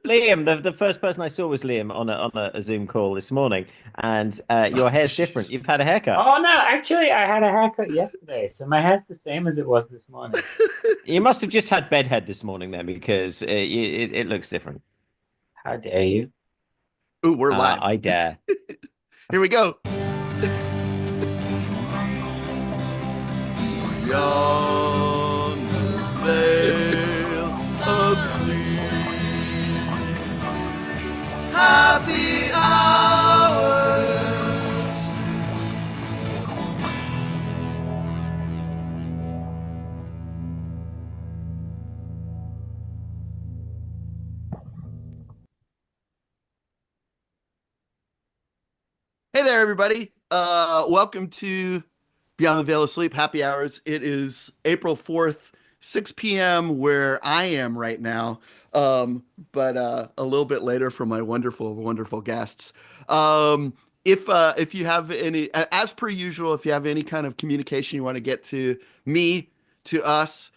Liam, the first person I saw was Liam on a Zoom call this morning, and your Oh, hair's different. jeez. You've had a haircut. Oh no, actually, I had a haircut yesterday, so my hair's the same as it was this morning. You must have just had bedhead this morning then, because it looks different. How dare you? Ooh, we're live. I dare. Here we go. Beyond the veil of sleep, happy hours. Hey there, everybody. Welcome to Beyond the Veil of Sleep, happy hours. It is April 4th, 6 p.m. where I am right now, but a little bit later for my wonderful, wonderful guests. If you have any, as per usual, if you have any kind of communication you want to get to me, to us,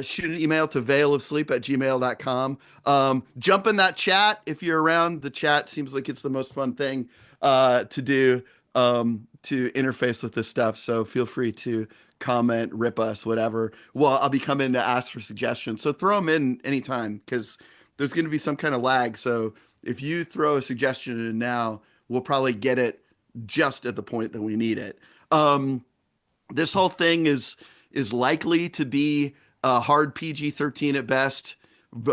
shoot an email to veilofsleep@gmail.com. Jump in that chat if you're around. The chat seems like it's the most fun thing to do, to interface with this stuff. So feel free to comment, rip us, whatever. Well, I'll be coming to ask for suggestions. So throw them in anytime because there's going to be some kind of lag. So if you throw a suggestion in now, we'll probably get it just at the point that we need it. This whole thing is likely to be a hard PG-13 at best,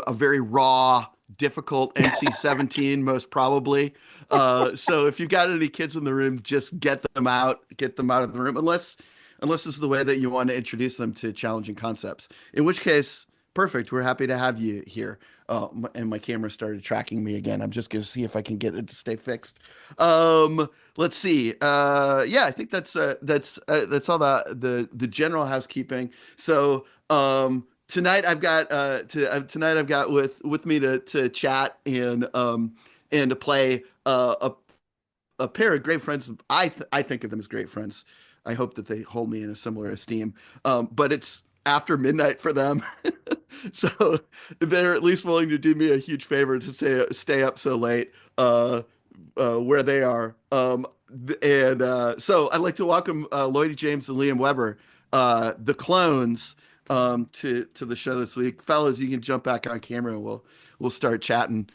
a very raw, difficult NC-17 most probably. So if you've got any kids in the room, just get them out of the room, unless this is the way that you want to introduce them to challenging concepts. In which case, perfect. We're happy to have you here. And my camera started tracking me again. I'm just going to see if I can get it to stay fixed. Let's see. Yeah, I think that's all the general housekeeping. So tonight I've got with me to chat and to play a pair of great friends. I think of them as great friends. I hope that they hold me in a similar esteem. But it's after midnight for them, so they're at least willing to do me a huge favor to stay up so late where they are. And so I'd like to welcome Lloydie James and Liam Weber, the clones, to the show this week. Fellas, you can jump back on camera and we'll start chatting.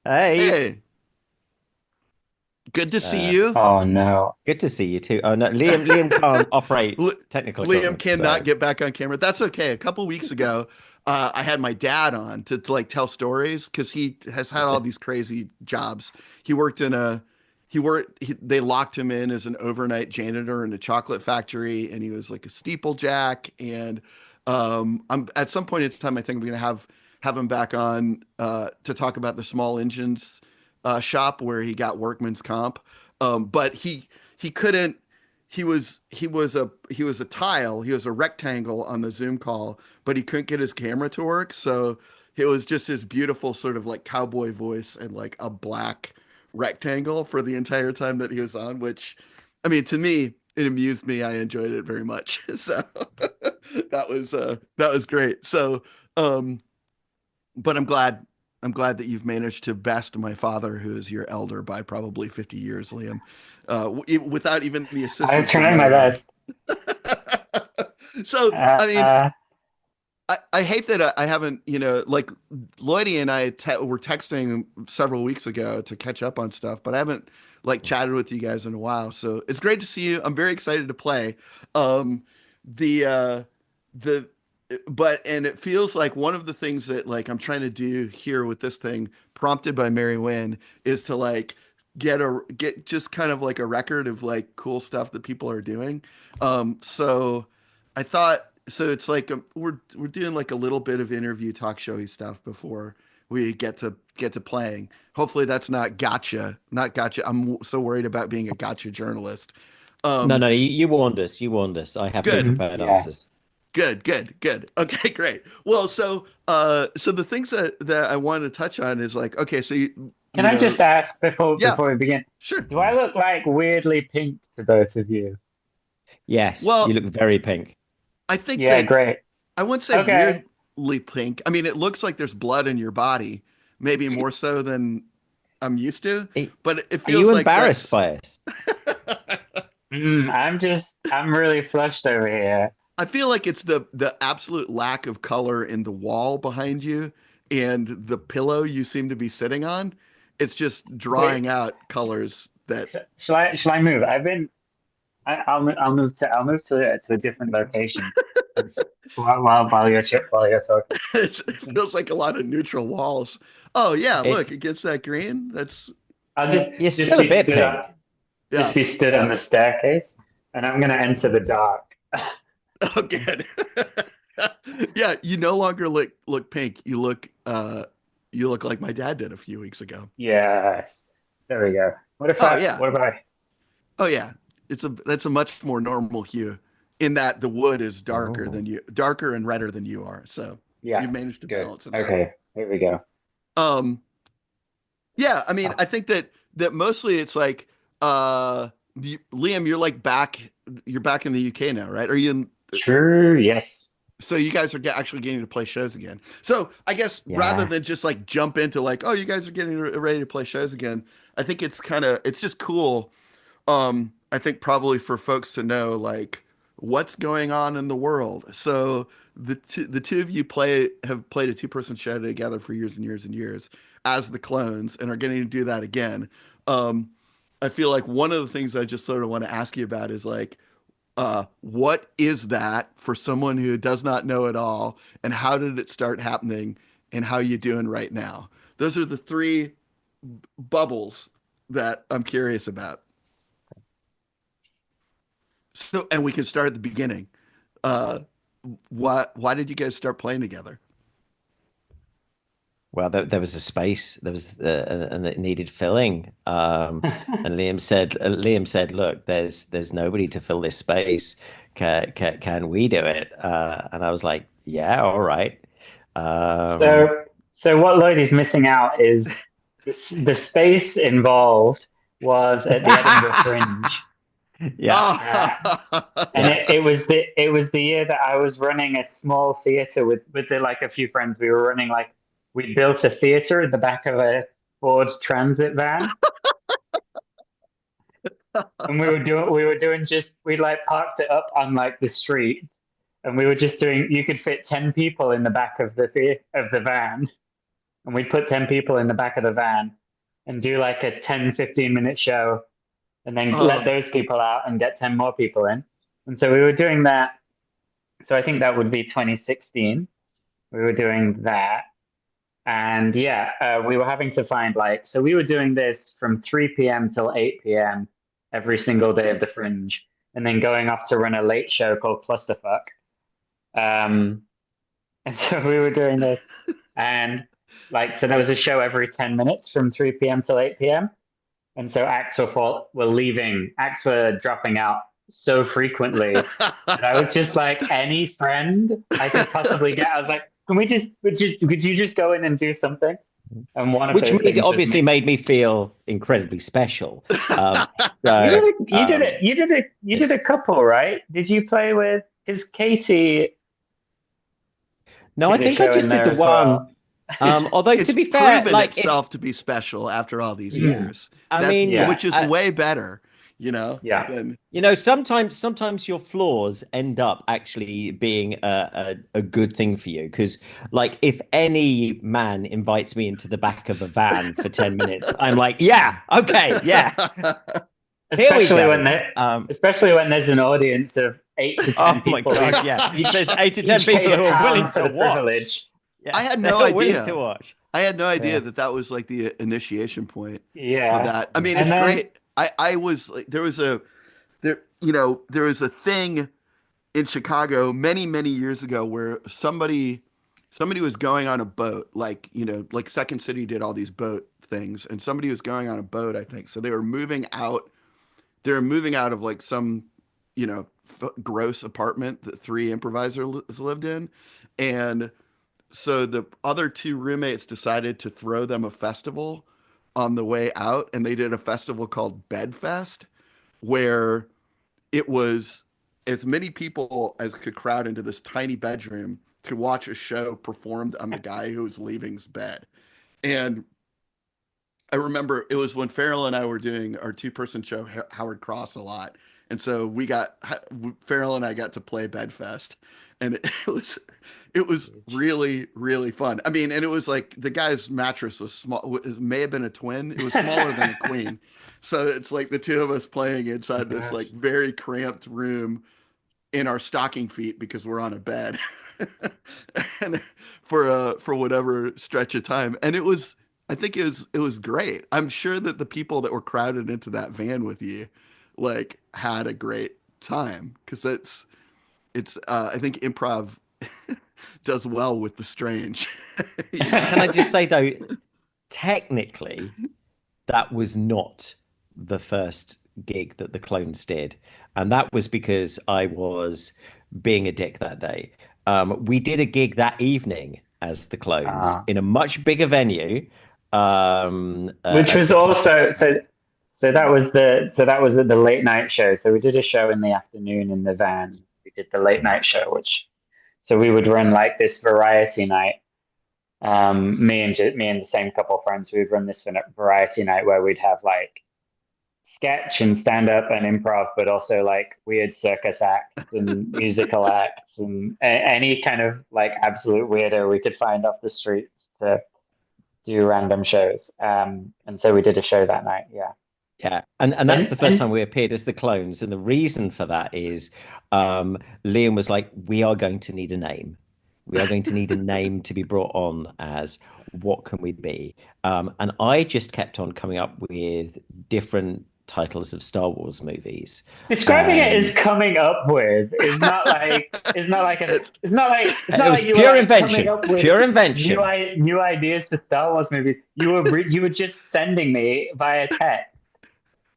Hey, Hey, good to see uh, you. Oh no. good to see you too. Oh no, Liam can't operate Li- technical Liam equipment, cannot so get back on camera. That's okay. A couple weeks ago, I had my dad on to like tell stories because he has had all these crazy jobs. He worked in a they locked him in as an overnight janitor in a chocolate factory, and he was like a steeplejack. And I'm at some point in time, I think I'm gonna have him back on to talk about the small engines shop where he got workman's comp. But he couldn't. He was a tile. He was a rectangle on the Zoom call, but he couldn't get his camera to work. So it was just his beautiful sort of like cowboy voice and like a black rectangle for the entire time that he was on. Which, I mean, to me, it amused me. I enjoyed it very much. So that was great. So, um, but I'm glad that you've managed to best my father, who is your elder by probably 50 years, Liam, without even the I'm assistance of trying my my wife. best. So, Uh, I mean, uh, I hate that I haven't, like Lloydie and I were texting several weeks ago to catch up on stuff, but I haven't like chatted with you guys in a while. So it's great to see you. I'm very excited to play. Um, the the but and it feels like one of the things that like I'm trying to do here with this thing, prompted by Mary Wynn, is to like get just kind of like a record of like cool stuff that people are doing. So I thought so it's like we're doing like a little bit of interview talk showy stuff before we get to playing. Hopefully that's not gotcha. I'm so worried about being a gotcha journalist. no, Um, no, you warned us. You warned us. I have good. pre-prepared yes. answers. Good. Okay, great. Well, so the things that I wanted to touch on is like, okay, so Can you I know, just ask before yeah, before we begin? sure. Do I look like weirdly pink to both of you? Yes, you Well, look very pink. I think Yeah, that great. I wouldn't say Okay. weirdly pink. I mean, it looks like there's blood in your body, maybe more so than I'm used to. But it Are you feels like embarrassed that's. by us? I'm really flushed over here. I feel like it's the absolute lack of color in the wall behind you and the pillow you seem to be sitting on. It's just Wait, drawing out colors that. shall I move? I'll move to a different location. It's, while you're talking. It feels like a lot of neutral walls. Oh yeah, look, it It's gets that green. That's I'll you're just still a be bit stood pink. up, just yeah. be stood on the staircase, and I'm gonna enter the dark. Oh, good. Yeah, you no longer look pink. You look like my dad did a few weeks ago. Yes, there we go. Oh yeah. What about? Oh yeah. That's a much more normal hue in that the wood is Oh. darker and redder than you are. So Yeah, you've managed to good. balance it out. Okay, here we go. Um, yeah, I mean, Oh, I think that mostly it's like Liam, you're back in the UK now, right? Are you in true. Yes. So you guys are actually getting to play shows again. So I guess rather Yeah. than just like jump into like, oh, you guys are getting ready to play shows again, I think it's just cool. I think probably for folks to know like what's going on in the world. So the two of you have played a two-person show together for years and years and years as the clones and are getting to do that again. Um, I feel like one of the things I just sort of want to ask you about is like what is that for someone who does not know it all, and how did it start happening, and how you doing right now? Those are the three bubbles that I'm curious about. So, and we can start at the beginning. Uh, why did you guys start playing together? Well, there was a space. There was and it needed filling. And Liam said, "Look, there's nobody to fill this space. Can we do it?" And I was like, "Yeah, all right." Um, So what Lloyd is missing out is the space involved was at the Edinburgh Fringe. yeah, Uh, Oh, and yeah. it was the year that I was running a small theater like a few friends. We were running like we built a theater in the back of a Ford Transit van, and we were doing just we like parked it up on like the street, and we were just doing. You could fit 10 people in the back of the van, and we'd put 10 people in the back of the van, and do like a 10-15 minute show, and then let oh, those people out and get 10 more people in. And so we were doing that. So I think that would be 2016. We were doing that. And yeah, we were having to find like, so we were doing this from 3 p.m. till 8 p.m. every single day of the Fringe, and then going off to run a late show called Clusterfuck. Um, and so we were doing this, and like, so there was a show every 10 minutes from 3 p.m. till 8 p.m. And so were leaving, acts were dropping out so frequently that I was just like, any friend I could possibly get. I was like, can we just, could you just go in and do something? And one of Which those things was obviously me. made me feel incredibly special. So You did a couple, right? Did you play with, is Katie no, I did a think I show in just did there the as well? one. Although to it's be fair, proven like if itself to be special after all these Yeah. years. I That's mean, Yeah. which is way better, Yeah. than sometimes your flaws end up actually being a good thing for you because like if any man invites me into the back of a van for 10 minutes, I'm like, yeah, okay, yeah, here we Especially go. when especially when there's an audience of 8 to 10 Oh my people who gosh, yeah. There's 8 to 10 each paid people a who are willing pound for to the watch. privilege. I Yeah, had no they're willing to idea. watch. I had no idea Yeah. that that was like the initiation point of Yeah. that. I mean, And it's then great. I was like, there was a thing in Chicago many years ago where somebody was going on a boat, like, like Second City did all these boat things, and somebody was going on a boat, I think. So they were moving out. They were moving out of like some, gross apartment that three improvisers lived in, and so the other two roommates decided to throw them a festival on the way out, and they did a festival called Bedfest, where it was as many people as could crowd into this tiny bedroom to watch a show performed on the guy who was leaving's bed. And I remember it was when Farrell and I were doing our two-person show, Howard Cross, a lot. And so Farrell and I got to play Bedfest, and it was really, really fun. I mean, and it was like the guy's mattress was small. It may have been a twin. It was smaller than a queen. So it's like the two of us playing inside this Gosh. like very cramped room in our stocking feet because we're on a bed and for whatever stretch of time. And I think it was great. I'm sure that the people that were crowded into that van with you like had a great time because I think improv does well with the strange. You know? Can I just say though, technically, that was not the first gig that the Clones did, and that was because I was being a dick that day. We did a gig that evening as the Clones uh, in a much bigger venue, which at was the classic. also that was at the late night show. So we did a show in the afternoon in the van. We did the late night show, which so we would run like this variety night. Me and the same couple of friends, we would run this variety night where we'd have like sketch and stand up and improv, but also like weird circus acts and musical acts and any kind of like absolute weirdo we could find off the streets to do random shows. And so we did a show that night. Yeah. Yeah, and that's the first And time we appeared as the Clones, and the reason for that is Liam was like, "We are going to need a name. We are going to need a name to be brought on as. What can we be?" And I just kept on coming up with different titles of Star Wars movies, describing it as and coming up with is not like It's it's it not was like you were pure like coming invention, up with pure invention. new ideas for Star Wars movies. You were just sending me via text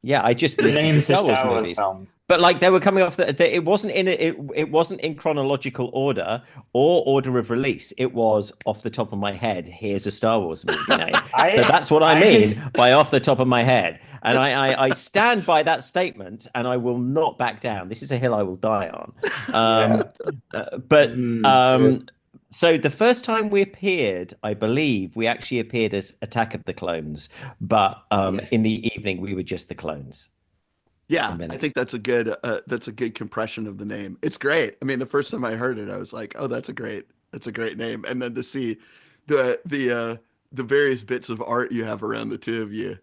Yeah, I just the listed the names for Star Wars Star Wars movies. films. But like they were coming off it wasn't it wasn't in chronological order or order of release. It was off the top of my head. Here's a Star Wars movie name. So I that's what I I mean just by off the top of my head. And I stand by that statement and I will not back down. This is a hill I will die on. yeah. But Good. so the first time we appeared, I believe we actually appeared as Attack of the Clones, but Yes. in the evening we were just the clones. Yeah, And then I think it's that's a good compression of the name. It's great. I mean, the first time I heard it, I was like, "Oh, that's a great name." And then to see the various bits of art you have around the two of you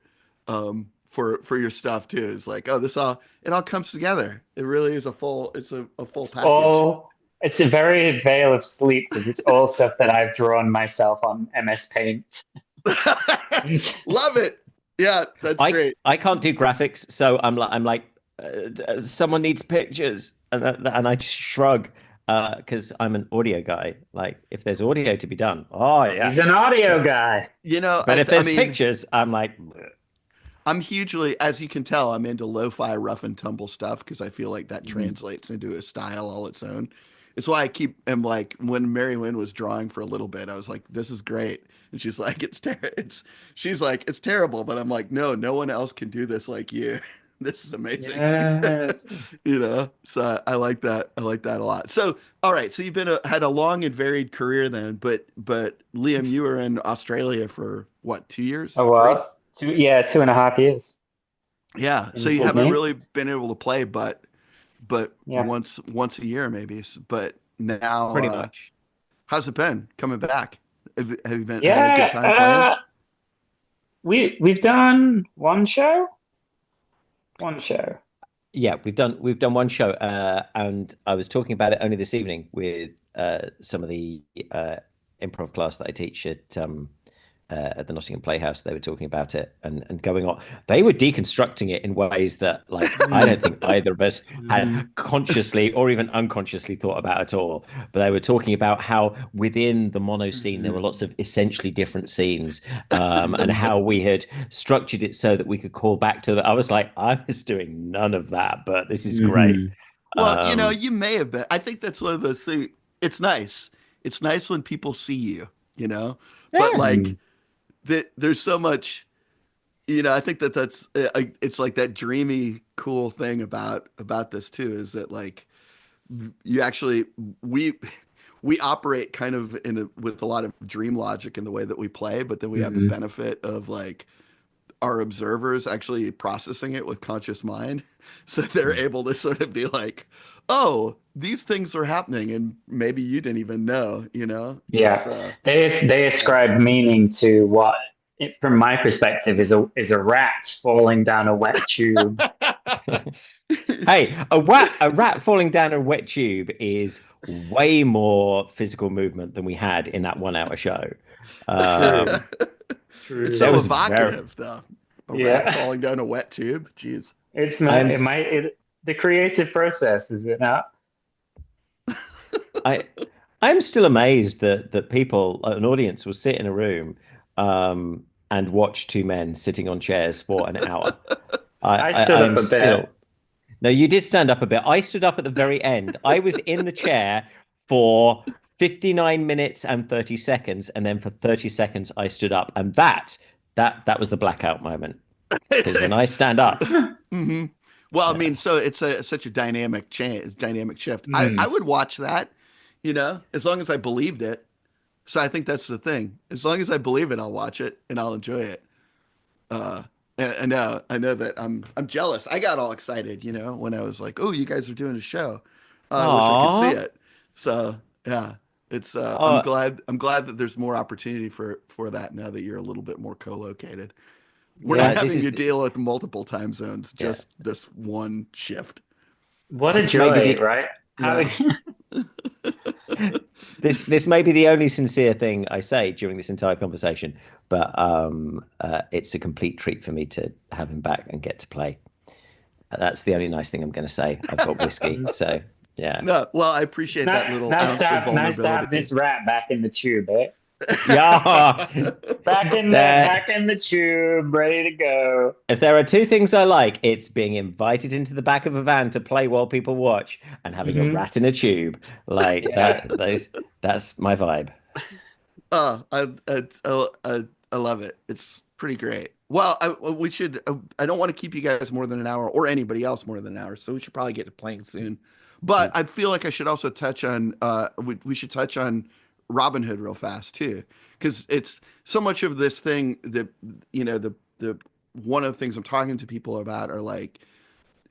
for your stuff too is like, "Oh, it all comes together." It really is a full package. It's a very veil of sleep because it's all stuff that I've drawn myself on MS Paint. Love it. Yeah, that's great. I can't do graphics, so I'm like someone needs pictures, and I just shrug because I'm an audio guy. Like if there's audio to be done, oh yeah. He's an audio But guy. You know, but if I there's mean, pictures, I'm like, "Bleh." I'm hugely, as you can tell, I'm into lo-fi rough and tumble stuff because I feel like that Mhm. translates into a style all its own. It's why am like when Mary Lynn was drawing for a little bit, I was like, "This is great," and she's like, she's like, "It's terrible," but I'm like, "No, no one else can do this like you. This is amazing." Yes. So I like that. I like that a lot. So, all right, so you've had a long and varied career then, but Liam, you were in Australia for what, 2 years, I three? was 2.5 years Yeah, so in you haven't Sydney. really been able to play, but Yeah. once a year maybe. But now, pretty much. how's it been coming back? Have you been had a good Yeah. time playing? We've done one show. One show. Yeah, we've done one show, and I was talking about it only this evening with some of the improv class that I teach at the Nottingham Playhouse. They were talking about it and going on. They were deconstructing it in ways that, like, I don't Mm. think either of us had Mm. consciously or even unconsciously thought about at all. But they were talking about how within the mono scene there were Mm. lots of essentially different scenes, and Mm. how we had structured it so that we could call back to. I was like, I was doing none of that, but this is great. Mhm. Well, Um, you may have been. I think that's one of those things. It's nice. It's nice when people see you, but yeah, like Mm. that, there's so much. I think that's it's like that dreamy, cool thing about this too is that like you actually we we operate kind of with a lot of dream logic in the way that we play, but then we have the Hmm. benefit of like our observers actually processing it with conscious mind. So they're Mm. able to sort of be like, oh, these things are happening and maybe you didn't even know, you know? It's Yeah, they nice. ascribe meaning to what, from my perspective, is a rat falling down a wet tube. Hey, a rat falling down a wet tube is way more physical movement than we had in that 1 hour show. True, It's There true. so was very, evocative though. A rat Yeah, falling down a wet tube. Jeez. it's I'm, not, the creative process, is it not? I, I'm still amazed that people, an audience, will sit in a room, and watch two men sitting on chairs for an hour. I stood I'm up a bit. still. No, you did stand up a bit. I stood up at the very end. I was in the chair for 59 minutes and 30 seconds, and then for 30 seconds I stood up, and that was the blackout moment. Because when I stand up, Hmm. Well, I yeah. mean, so it's such a dynamic change, dynamic shift. I Hmm. would watch that, you know, as long as I believed it. So I think that's the thing. As long as I believe it, I'll watch it and I'll enjoy it. Uh, and I know that I'm jealous. I got all excited, you know, when I was like, "Oh, you guys are doing a show. I wish I could see Aw. it." So yeah, it's Oh, I'm glad that there's more opportunity for that now that you're a little bit more co-located. We're not Yeah. this having is to deal with multiple time zones, yeah. just this one shift. What a This may be joy, the right? Having Yeah. this may be the only sincere thing I say during this entire conversation, but it's a complete treat for me to have him back and get to play. That's the only nice thing I'm going to say. I've got whiskey, so yeah, No, well, I appreciate that Nice, little ounce of nice to have vulnerability. this rat back in the tube, eh? yeah. There, Back in the tube, ready to go. if there are two things I like, it's being invited into the back of a van to play while people watch, and having a Hmm. rat in a tube. Like Yeah, that, that's my vibe. I love it. It's pretty great. Well, we should. I don't want to keep you guys more than an hour, or anybody else more than an hour. So we should probably get to playing soon. But I feel like I should also touch on. We should touch on Robin Hood real fast too, because it's so much of this thing that you know the one of the things I'm talking to people about are like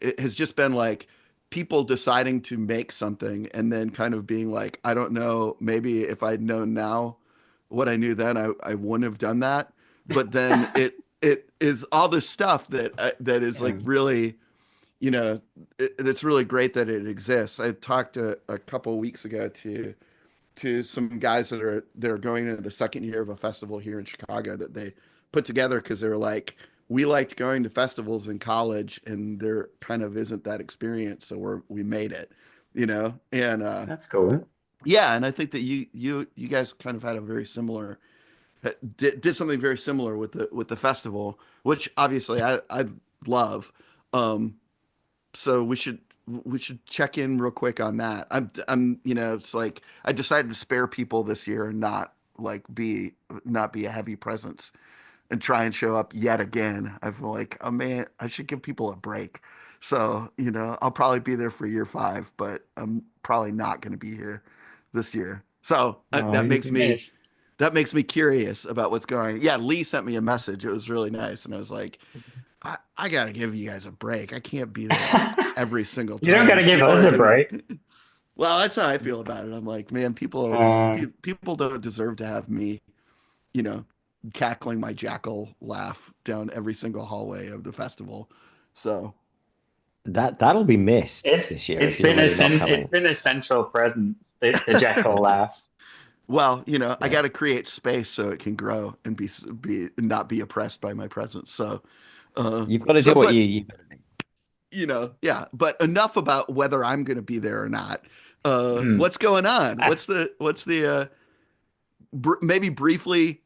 it has just been like people deciding to make something and then kind of being like, I don't know, maybe if I'd known now what I knew then, I wouldn't have done that. But then it is all this stuff that is like yeah. really, you know, it's really great that it exists. I talked a couple of weeks ago to some guys that are going into the second year of a festival here in Chicago that they put together because they were like, we liked going to festivals in college and there kind of isn't that experience, so we made it, you know. And That's cool. yeah, and I think that you guys kind of had a very similar did something very similar with the festival, which obviously I love. Um, so we should check in real quick on that. I'm you know, it's like I decided to spare people this year and not be a heavy presence and try and show up yet again. I feel like, oh man, I should give people a break. So, you know, I'll probably be there for year 5, but I'm probably not going to be here this year. So Oh, you'd be missed. that makes me curious about what's going. Yeah, Lee sent me a message. It was really nice, and I was like, I got to give you guys a break. I can't be there every single You don't got time. to give People us are a gonna. break. Well, that's how I feel about it. I'm like, man, Uh, people don't deserve to have me, you know, cackling my jackal laugh down every single hallway of the festival. So, That'll be missed this year if you're really not it's coming. been a central presence, the jackal laugh. well, you know, I Yeah, got to create space so it can grow and be not be oppressed by my presence. So, you've got to do what but you you know, yeah. But enough about whether I'm going to be there or not. Hmm. What's going on? Ah, What's the maybe briefly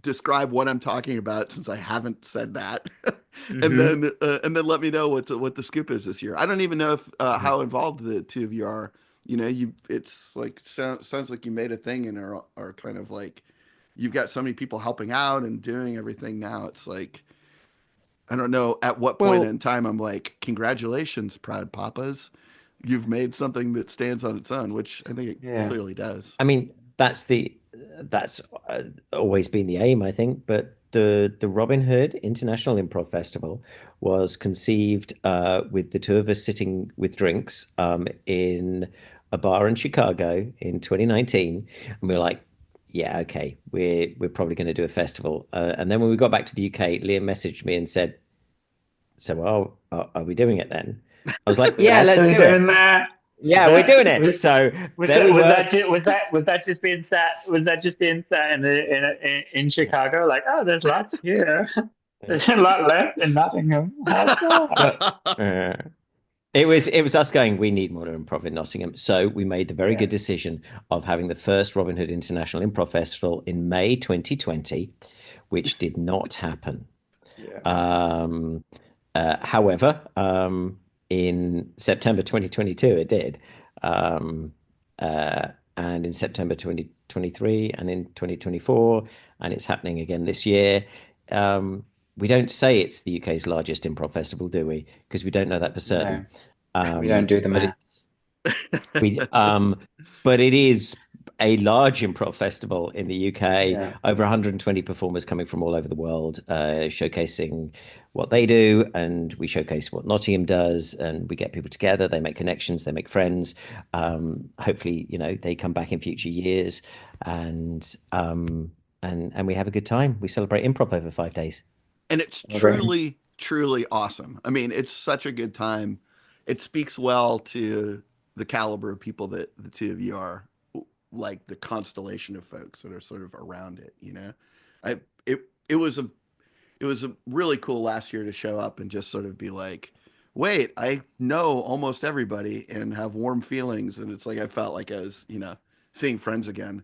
describe what I'm talking about since I haven't said that, mhm. and then let me know what the scoop is this year. I don't even know if how involved the two of you are. You know, you it's like sounds like you made a thing and are kind of like you've got so many people helping out and doing everything now. It's like I don't know at what point well, in time I'm like, congratulations, proud papas. you've made something that stands on its own, which I think it Yeah. clearly does. I mean, that's always been the aim, I think. But the Robin Hood International Improv Festival was conceived with the two of us sitting with drinks in a bar in Chicago in 2019, and we were like, yeah, okay, we're probably going to do a festival. And then when we got back to the UK, Liam messaged me and said, "So, are we doing it then?" I was like, We're "Yeah, let's actually do it. doing that. Was Yeah, we're that doing it." was So was there that we was were. that ju- was that just being sat was that just being sat in Yeah. Chicago like, oh, there's lots here. Yeah. There's a lot less in Nottingham. How's that? But it was us going, we need more improv in Nottingham. So we made the very Yeah, good decision of having the first Robin Hood International Improv Festival in May 2020, which did not happen. yeah, Um, however, in September 2022, it did. Um, uh, and in September 2023 and in 2024, and it's happening again this year. We don't say it's the UK's largest improv festival, do we? Because we don't know that for certain. no, we don't do the But it, maths. we but it is a large improv festival in the UK. Yeah, Over 120 performers coming from all over the world, showcasing what they do, and we showcase what Nottingham does, and we get people together. They make connections, they make friends. Hopefully, they come back in future years, and we have a good time. We celebrate improv over 5 days. And it's I agree. truly, truly awesome. I mean, it's such a good time. It speaks well to the caliber of people that the two of you are, like the constellation of folks that are sort of around it, you know? I it it was a really cool last year to show up and just sort of be like, wait, I know almost everybody and have warm feelings. And it's like I felt like I was, seeing friends again.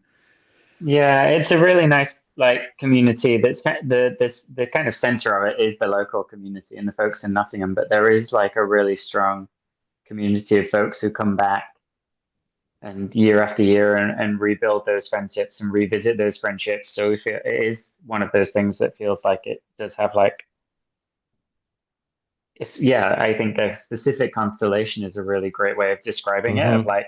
Yeah, it's a really nice community. The kind of center of it is the local community and the folks in Nottingham, but there is like a really strong community of folks who come back and year after year and rebuild those friendships and revisit those friendships. So we feel it is one of those things that feels like it does have it's yeah, I think a specific constellation is a really great way of describing it of Hmm. like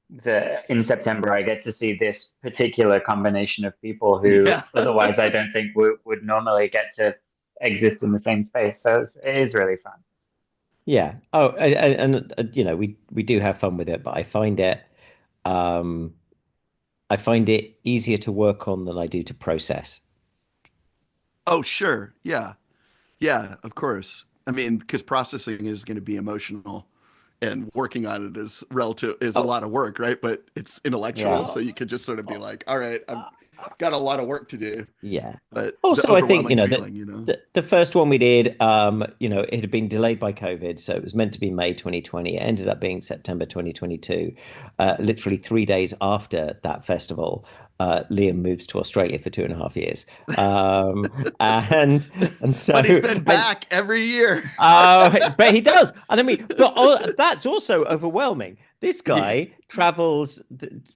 the in September I get to see this particular combination of people who Yeah. otherwise I don't think would normally get to exist in the same space. So it is really fun. Yeah. Oh, and we do have fun with it, but um, I find it easier to work on than I do to process. Oh, sure. Yeah. Yeah, of course. I mean, because processing is going to be emotional and working on it is a Oh, lot of work, right? But it's intellectual, Yeah. so you could just sort of be like, all right, I've got a lot of work to do. yeah. But the Also, I think, overwhelming that feeling. the first one we did, it had been delayed by COVID, so it was meant to be May 2020. It ended up being September 2022. Literally 3 days after that festival, Liam moves to Australia for 2.5 years. Um, and and so But he's been and back every year. But he does. And I mean, but that's also overwhelming. This Yeah. guy travels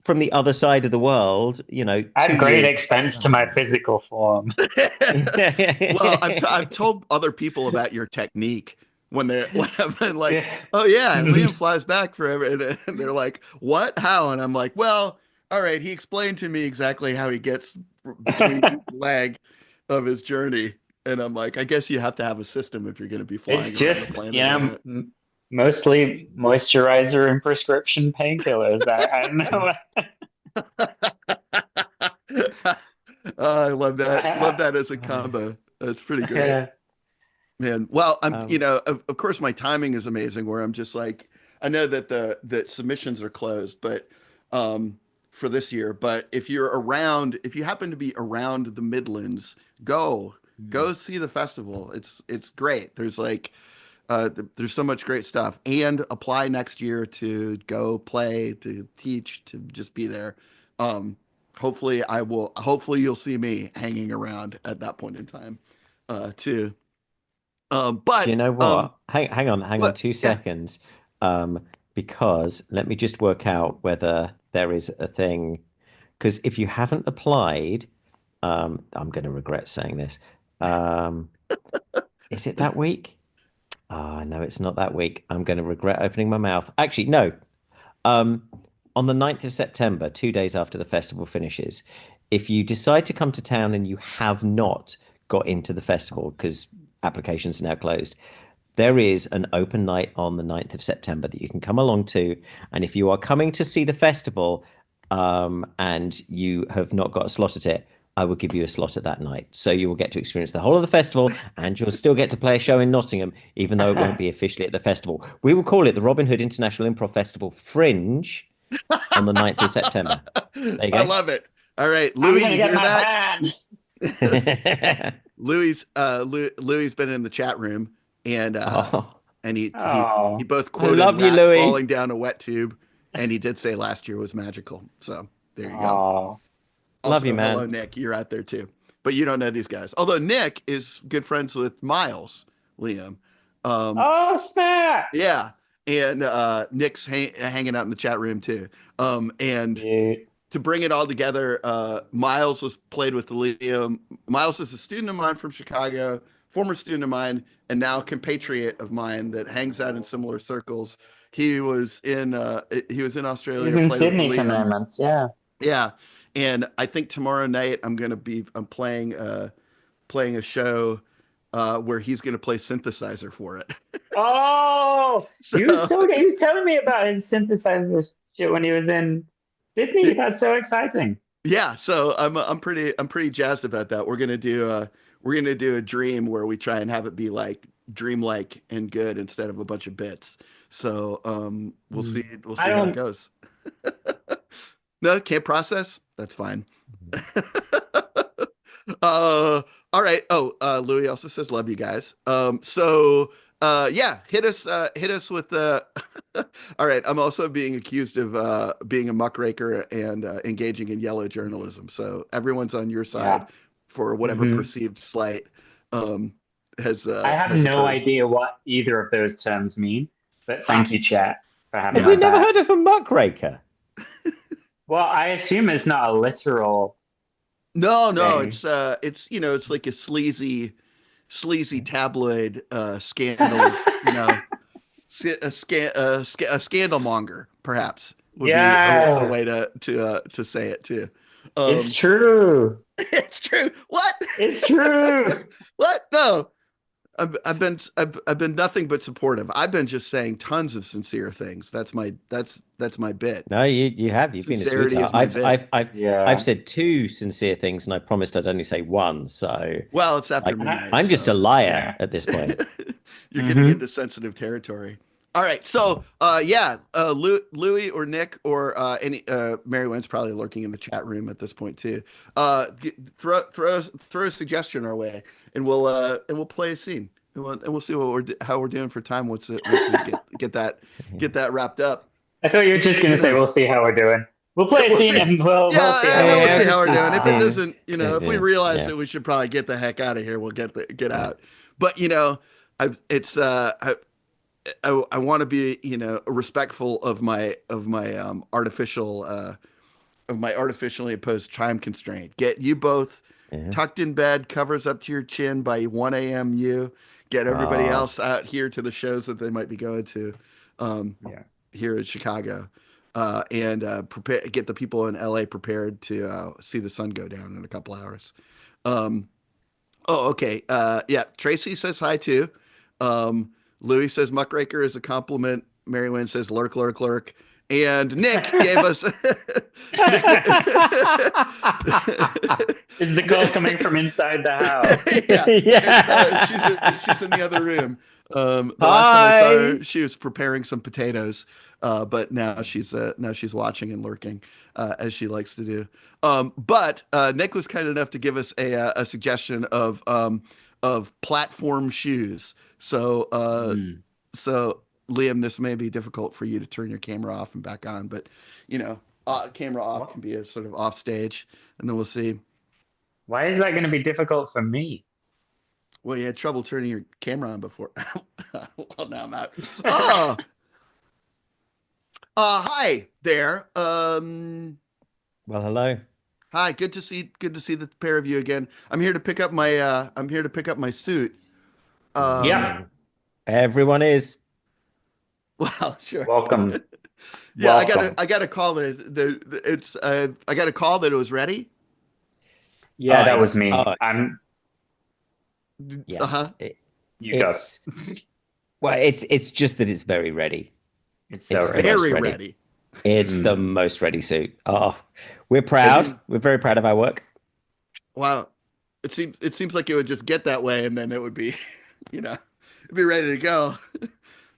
from the other side of the world, At 2 years. great expense to my physical form. Well, I've told other people about your technique when I've been like, Yeah. oh yeah, Liam flies back forever, and they're like, what, how? And I'm like, well, all right. He explained to me exactly how he gets between each leg of his journey, and I'm like, I guess you have to have a system if you're going to be It's flying around the just, planet, isn't it? mostly moisturizer and prescription painkillers. I don't know. Oh, I love that. Love that as a combo. That's pretty great. Yeah. Man, well, Um, of course, my timing is amazing. Where I'm just like, I know that the submissions are closed, but um, for this year. But if you happen to be around the Midlands, go see the festival. It's great. There's like, there's so much great stuff, and apply next year to go play, to teach, to just be there. Um, hopefully, I will. Hopefully, you'll see me hanging around at that point in time, too. do you But know what? Hang on what? two Yeah. seconds. Because let me just work out whether there is a thing. Because if you haven't applied, I'm going to regret saying this. Um, is it that week? Ah, no, it's not that week. I'm going to regret opening my mouth. Actually, no. Um, on the 9th of September, 2 days after the festival finishes, if you decide to come to town and you have not got into the festival because applications are now closed, there is an open night on the 9th of September that you can come along to. And if you are coming to see the festival, and you have not got a slot at it, I will give you a slot at that night. So you will get to experience the whole of the festival and you'll still get to play a show in Nottingham, even though it won't be officially at the festival. We will call it the Robin Hood International Improv Festival Fringe on the 9th of September. There you I go. love it. All right, I'm Louis, gonna you get hear my that? van. Louis's been in the chat room, and Oh, he Oh, both I quoted love you, rat Louis. falling down a wet tube, and he did say last year was magical. So there you go. oh, Love you, Also, hello, man. Nick. You're out there too, but you don't know these guys. Although Nick is good friends with Miles, Liam. Um, oh, snap! yeah, and Nick's hanging out in the chat room too. And Cute. to bring it all together, Miles was played with Liam. Miles is a student of mine from Chicago, former student of mine, and now compatriot of mine that hangs out in similar circles. He was in He was Australia, in played with Sydney for Liam. 9 months. Yeah. Yeah, and I think tomorrow night I'm playing a show where he's gonna play synthesizer for it. Oh, So he was telling me about his synthesizer shit when he was in Sydney. That's so exciting. yeah, so I'm pretty jazzed about that. We're gonna do a dream where we try and have it be like dreamlike and good instead of a bunch of bits. So we'll Hmm. see I how it don't. goes. No, can't process. That's fine. All right. Oh, Louis also says love you guys. Yeah, hit us with the all right. I'm also being accused of being a muckraker and engaging in yellow journalism. So everyone's on your Yeah. side for whatever Hmm. perceived slight um has I have has no occurred. idea what either of those terms mean, but thank Ah, you, chat, for having Have my you yeah. never back. heard of a muckraker? Well, I assume it's not a literal No, no, thing. it's like a sleazy tabloid scandal, a scandal monger, perhaps would be a Yeah, way to say it too. it's Um, true. it's true. What? It's true. What? No. I've been nothing but supportive. I've been just saying tons of sincere things. That's my bit. No, you have. You've been a Sincerity sweetheart. is my bit. I've Yeah. said two sincere things, and I promised I'd only say one. So, Well, it's after like, And I, midnight, I'm just a so liar yeah. at this point. you're getting Hmm. into sensitive territory. All right, so yeah, Louis or Nick or any Mary Wynn's probably lurking in the chat room at this point too. Throw a suggestion our way, and we'll play a scene, and we'll see how we're doing for time once we get that wrapped up. I thought you were just going to Who say, we'll knows? see how we're doing. We'll play a We'll scene see. and we'll see Yeah, how and then we're we'll Yeah, see doing. how just we're doing. If it see. doesn't, if we Yeah, realize yeah, that we should probably get the heck out of here, we'll get yeah. out. But I've it's I want to be respectful of my artificially imposed time constraint. Get you both Yeah. tucked in bed, covers up to your chin by 1 a.m. You get everybody Oh, else out here to the shows that they might be going to um, Yeah. here in Chicago. And get the people in LA prepared to see the sun go down in a couple hours. Um, Oh, okay. Yeah, Tracy says hi too. Um, Louis says muckraker is a compliment. Mary Wynn says lurk, lurk, lurk. And Nick gave us Nick. Is the call coming from inside the house? Yeah, it's she's yeah. she's in the other room. The last time I saw Hi. her, she was preparing some potatoes, but now she's watching and lurking, as she likes to do. But Nick was kind enough to give us a suggestion of platform shoes. Hmm. So Liam, this may be difficult for you to turn your camera off and back on, but camera off What? can be a sort of off stage, and then we'll see. Why is that going to be difficult for me? Well, you had trouble turning your camera on before. Well, now I'm out. Oh, hi there. Well, hello. Hi. Good to see the pair of you again. I'm here to pick up my suit. Um, Yep. Mm. Everyone is. Well, sure. Welcome. Yeah, Welcome. I got a call I got a call that it was ready. Yeah, Oh, that was me. yeah. Uh-huh. You go. It's well, it's just that it's very ready. It's so It's It's the ready. most very ready. ready. It's the Mm. most ready suit. Oh, we're proud. It's We're very proud of our work. Wow. It seems like it would just get that way and then it would be, it'd be ready to go.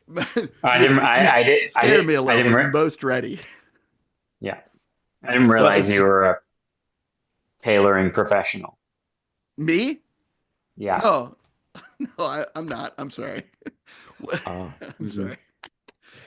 But I didn't you I scared did me a I little didn't with re most ready. yeah. I didn't Well, realize it's you just, were a tailoring professional. Me? Yeah. No, no, I'm not. I'm sorry. oh, I'm Mhm. sorry.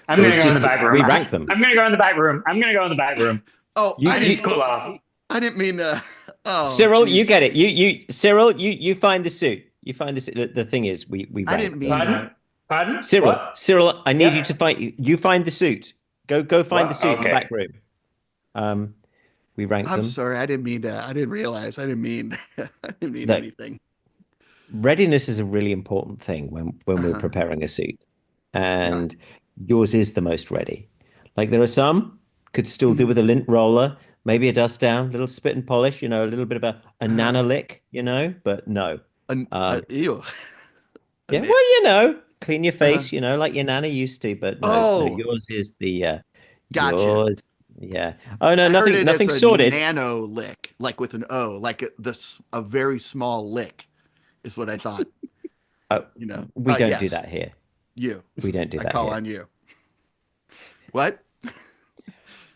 I'm well, gonna it's go in the just back that room. we rank them. I'm gonna go in the back room. I'm gonna go in the back room. Oh, You I need to cool off. I didn't mean to. Oh, Cyril, you geez. get it. Cyril, you find the suit. You find the suit. The thing is, we I didn't rank mean them. to. Pardon? Pardon? Cyril, What? Cyril, I need you to Yep. find you find the suit. Go find the What? suit in the Okay. back room. Um, we rank I'm them. sorry. I didn't mean to. I didn't realize. I didn't mean. I didn't mean Look, anything. readiness is a really important thing when we're Uh-huh. preparing a suit, Yeah. and yours is the most ready. Like there are some could still do Mhm. with a lint roller, maybe a dust down, a little spit and polish, a little bit of a nana Uh, lick, but no. ew. Yeah, An, well, clean your uh, face, like your nana used to, but no, oh, yours is gotcha. yours. Yeah. Oh no, I heard nothing, it as nothing a sorted. nano lick, like with an O, like a very small lick, is what I thought. Oh, You know. we don't do Yes, that here. you. We don't do I that call here. on you. What?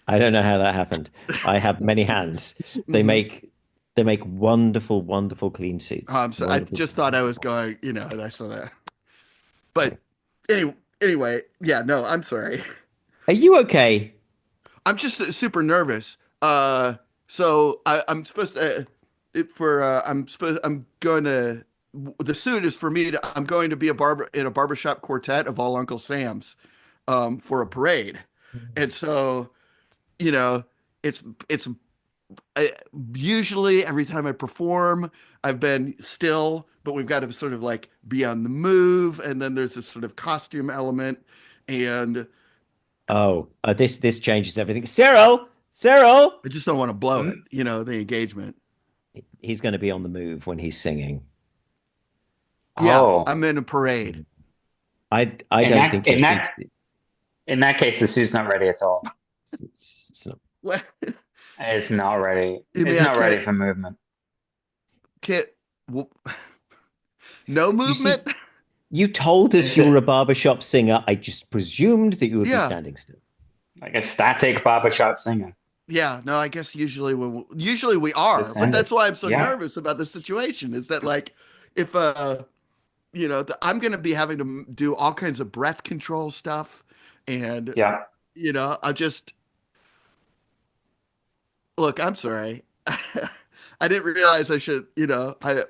I don't know how that happened. I have many hands. They Hmm. make they make wonderful, wonderful clean suits. So I Wonderful. just thought I was going, and I saw that. But anyway, yeah, no, I'm sorry. Are you okay? I'm just super nervous. I'm supposed to I'm going to the suit is for me to I'm going to be a barber in a barbershop quartet of all Uncle Sam's for a parade. And so, you know, it's I, usually every time I perform, I've been still, but we've got to sort of like be on the move and then there's this sort of costume element and Oh, this changes everything. Cyril, I just don't want to blow it, Hmm? the engagement. he's going to be on the move when he's singing. Yeah, Oh, I'm in a parade. Mhm. I in don't that think your in suit. that in that case, the suit's not ready at all. It's not, What? It's not ready. You It's mean I not ready for movement. can't, w- no you movement? see, you told us It's you were a barbershop singer. I just presumed that you would be Yeah. standing still. like a static barbershop singer. Yeah, no, I guess usually we are, but Descended. that's why I'm so Yeah. nervous about the situation is that like if I'm going to be having to do all kinds of breath control stuff and Yeah. I just look, I'm sorry. I didn't realize I should, I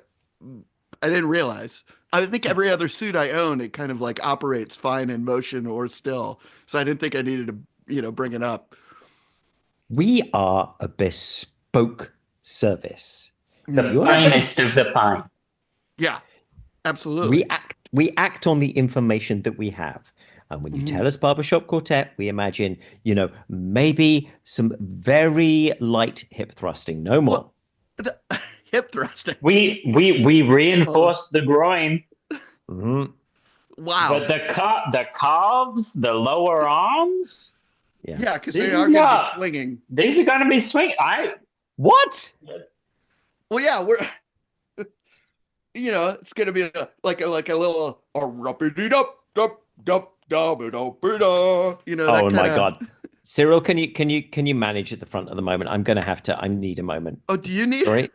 didn't realize. I think every other suit I own, it kind of like operates fine in motion or still. So I didn't think I needed to, bring it up. We are a bespoke service. The If Mm, you're not going to, finest of the fine. yeah, we absolutely. act on the information that we have. And when you Mhm. tell us barbershop quartet, we imagine, maybe some very light hip thrusting, no more. Well, the, hip thrusting. We Oh, reinforce the groin, Mhm. wow. but the calves, the lower arms, Yeah. Yeah, because they this are is going to be not. swinging. These are going to be swing. What? Well, yeah, it's going to be like a little a ruppity dup dup dup da ba da ba da. That Oh kind my of. God. Cyril, can you manage at the front at the moment? I'm going to have to. I need a moment. Oh, do you need? Sorry,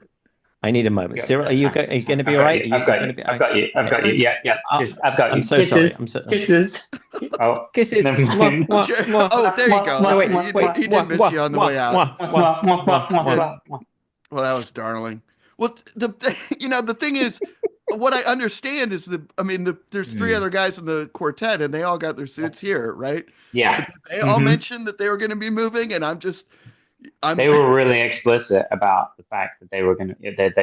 I need a moment. Yeah, Cyril, that's fine. are you That's going fine. to be I've all got right? you. Are I've you got going you. to be? I've got you. I've got you. It's Yeah, yeah. Uh, Just I've got I'm you. so sorry. Kisses, I'm so kisses. Oh, kisses. never Mwah, mind. mwah, Sure. mwah. Oh, there you go. No, Okay, wait, wait. he did Mwah, miss you mwah, on the way mwah, out. mwah, mwah, mwah, mwah. Well, that was darling. Well, the thing is, what I understand is there's three Hmm. other guys in the quartet, and they all got their suits here, right? So Yeah. did they all Hmm. mention that they were going to be moving, and I'm, They were really explicit about the fact that they were going to.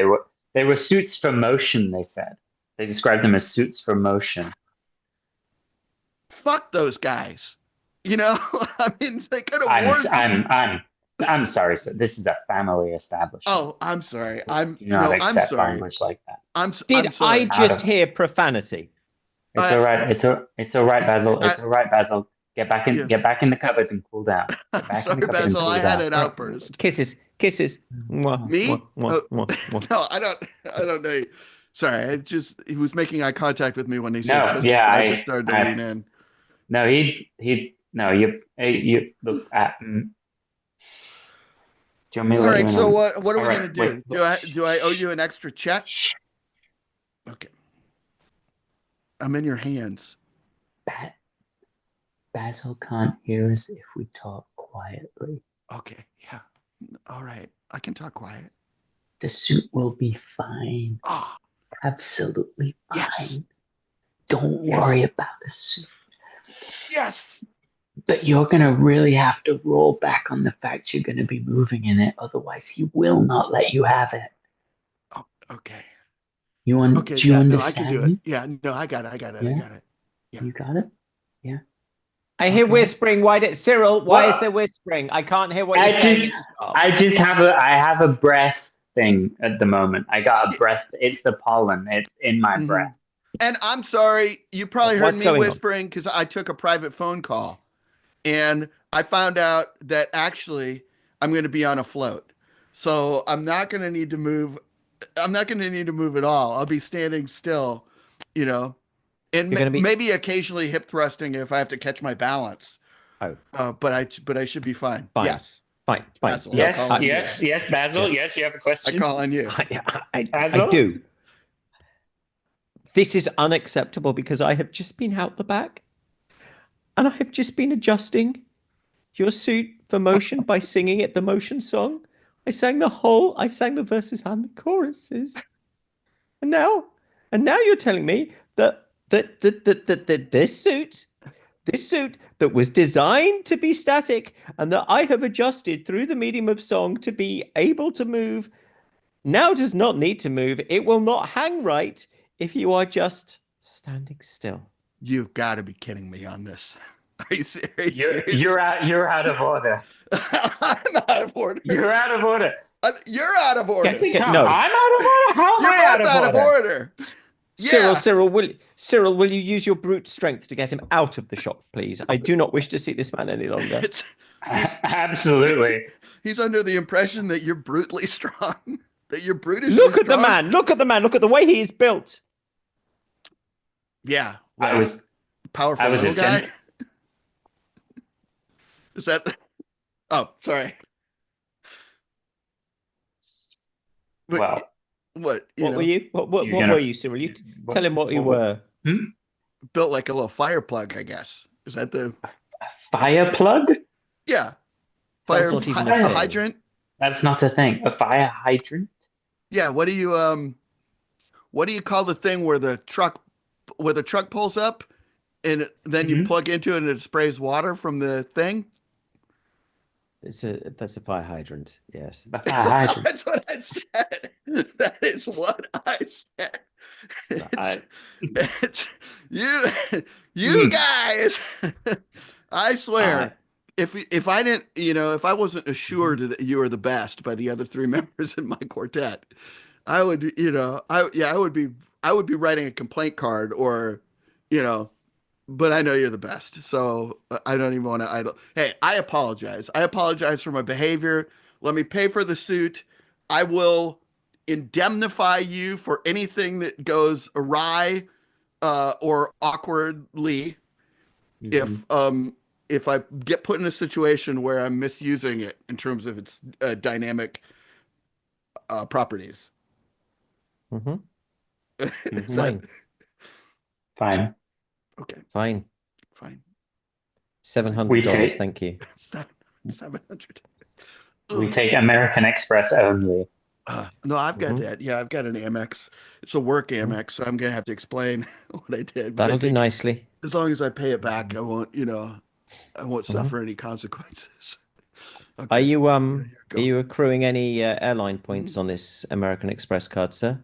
They were suits for motion. They said they described them as suits for motion. fuck those guys. You know, I mean, they could have warned me. I'm sorry, sir. This is a family establishment. Oh, I'm sorry. Do not I'm accept sorry. language like that. Did I'm I sorry. just hear profanity? It's all right. It's all right, Basil. I, It's all right, Basil. yeah. Get back in the cupboard and cool down. Get I'm back in the sorry, cupboard and Basil. cool I had down. an outburst. Kisses, kisses. Mwah, mwah, Me? mwah, Oh, mwah, mwah. no, I don't know. Sorry, he was making eye contact with me when he said No, kisses, yeah, so I just started to lean in. no, no, you look at. Do you want me to All let you right, in so on? what are All we right, gonna do? wait. Do I owe you an extra check? Okay, I'm in your hands. Ba- Basil can't hear us if we talk quietly. Okay, yeah. All right, I can talk quiet. The suit will be fine. Ah, Absolutely fine. yes, Don't worry yes, about the suit. yes. But you're going to really have to roll back on the fact you're going to be moving in it. Otherwise, he will not let you have it. Oh, okay. Okay, Do you yeah, no, I can understand do it. me? Yeah, no, I got it. I got it. I Yeah? got it. Yeah. You got it? Yeah. I hear Okay. whispering. Cyril, why is Well, there whispering? I can't hear what you're saying in the shop. I have a breath thing at the moment. I got a Yeah. breath. It's the pollen. It's in my breath. And I'm sorry, you probably heard What's me going on? whispering because I took a private phone call and I found out that actually I'm going to be on a float. So I'm not going to need to move. I'm not going to need to move at all. I'll be standing still, you know, and You're going to be. maybe occasionally hip thrusting if I have to catch my balance. Oh, But I should be fine. fine. Yes. Fine. Basil, I'm Yes, calling you. yes, Basil. Yeah. Yes, you have a I question. call on you. I Basil? do. This is unacceptable because I have just been out the back and I have just been adjusting your suit for motion by singing it the motion song. I sang the verses and the choruses. And now you're telling me that this suit that was designed to be static and that I have adjusted through the medium of song to be able to move now does not need to move. It will not hang right if you are just standing still. You've got to be kidding me on this. Are you serious? You're out of order. I'm out of order. You're out of order. You're out of order. No. I'm out of order. How am You're I both out of order. Yeah. Cyril, will you use your brute strength to get him out of the shop, please? I do not wish to see this man any longer. Absolutely. He's under the impression that you're brutally strong. That you're brutishly Look at strong. the man. Look at the man. Look at the way he is built. Yeah. I was powerful little guy. Is that? Oh, sorry. Well, what were you? What were you, Cyril? You tell him what you were. Built like a little fire plug, I guess. Is that the fire plug? Yeah, That's fire not even a hydrant. That's not a thing. A fire hydrant? Yeah. What do you call the thing where the truck pulls up and then you plug into it and it sprays water from the thing? That's a fire hydrant. Yes. A fire hydrant. That's what I said. That is what I said. It's you guys. I swear, if I didn't, if I wasn't assured that you were the best by the other three members in my quartet, I would, I would be writing a complaint card or, but I know you're the best. So I don't even want to idle. Hey, I apologize. I apologize for my behavior. Let me pay for the suit. I will indemnify you for anything that goes awry or awkwardly if I get put in a situation where I'm misusing it in terms of its dynamic properties. Fine. Fine. Okay. Fine. $700. Thank you. 700. We take American Express only. No, I've got that. Yeah, I've got an Amex. It's a work Amex, so I'm gonna have to explain what I did. That'll do nicely. As long as I pay it back, I won't suffer any consequences. Okay. Are you accruing any airline points on this American Express card, sir?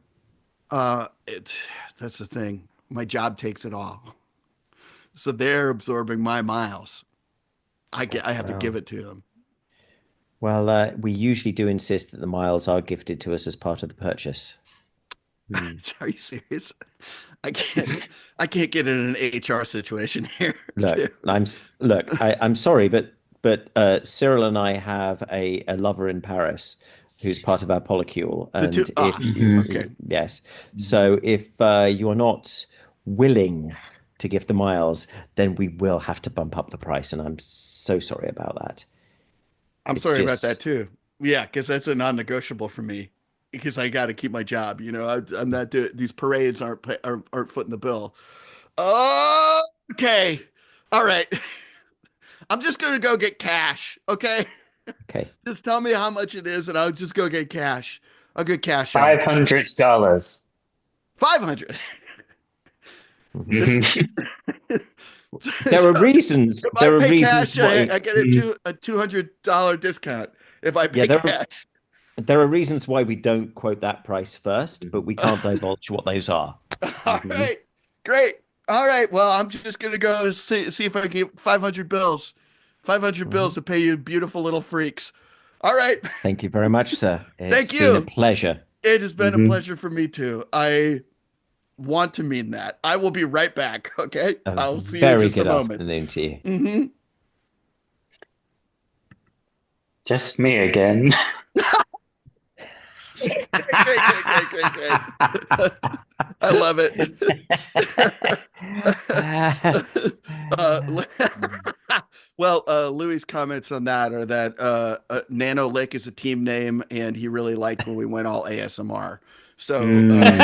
That's the thing. My job takes it all. so they're absorbing my miles. I have to give Well, it to them. we usually do insist that the miles are gifted to us as part of the purchase. Hmm. Are you serious? I can't I can't get in an HR situation here Look, too. I'm sorry, but Cyril and I have a lover in Paris who's part of our polycule, The two and if you Mhm. okay. yes, Mhm. so if you are not willing to give the miles, then we will have to bump up the price, and I'm so sorry about that. I'm It's sorry about that just too. Yeah, because that's a non-negotiable for me. Because I got to keep my job. I'm not doing these parades aren't footing the bill. Okay, all right. I'm just gonna go get cash. Okay, okay. just tell me how much it is, and I'll just go get cash. I'll get cash out. $500. 500. Mhm. It's Mhm. There are so reasons. if I There are pay reasons cash, why. I get a $200 discount if I Yeah, pay cash. there are reasons why we don't quote that price first, but we can't divulge what those are. All Mhm. right, great. All right, well, I'm just gonna go see if I can get 500 bills, 500 bills Mhm. to pay you beautiful little freaks. All right, Thank you very much, sir. thank It's been a you. pleasure. It has been a Mhm. pleasure for me too. I want to mean that. I will be right back. Okay, A I'll see you in very just a good moment. afternoon to you. Mm-hmm. Just me again. Great, great, great, great, great. I love it. uh, well, Louis' comments on that are that Nano Lick is a team name, and he really liked when we went all ASMR. So Mm.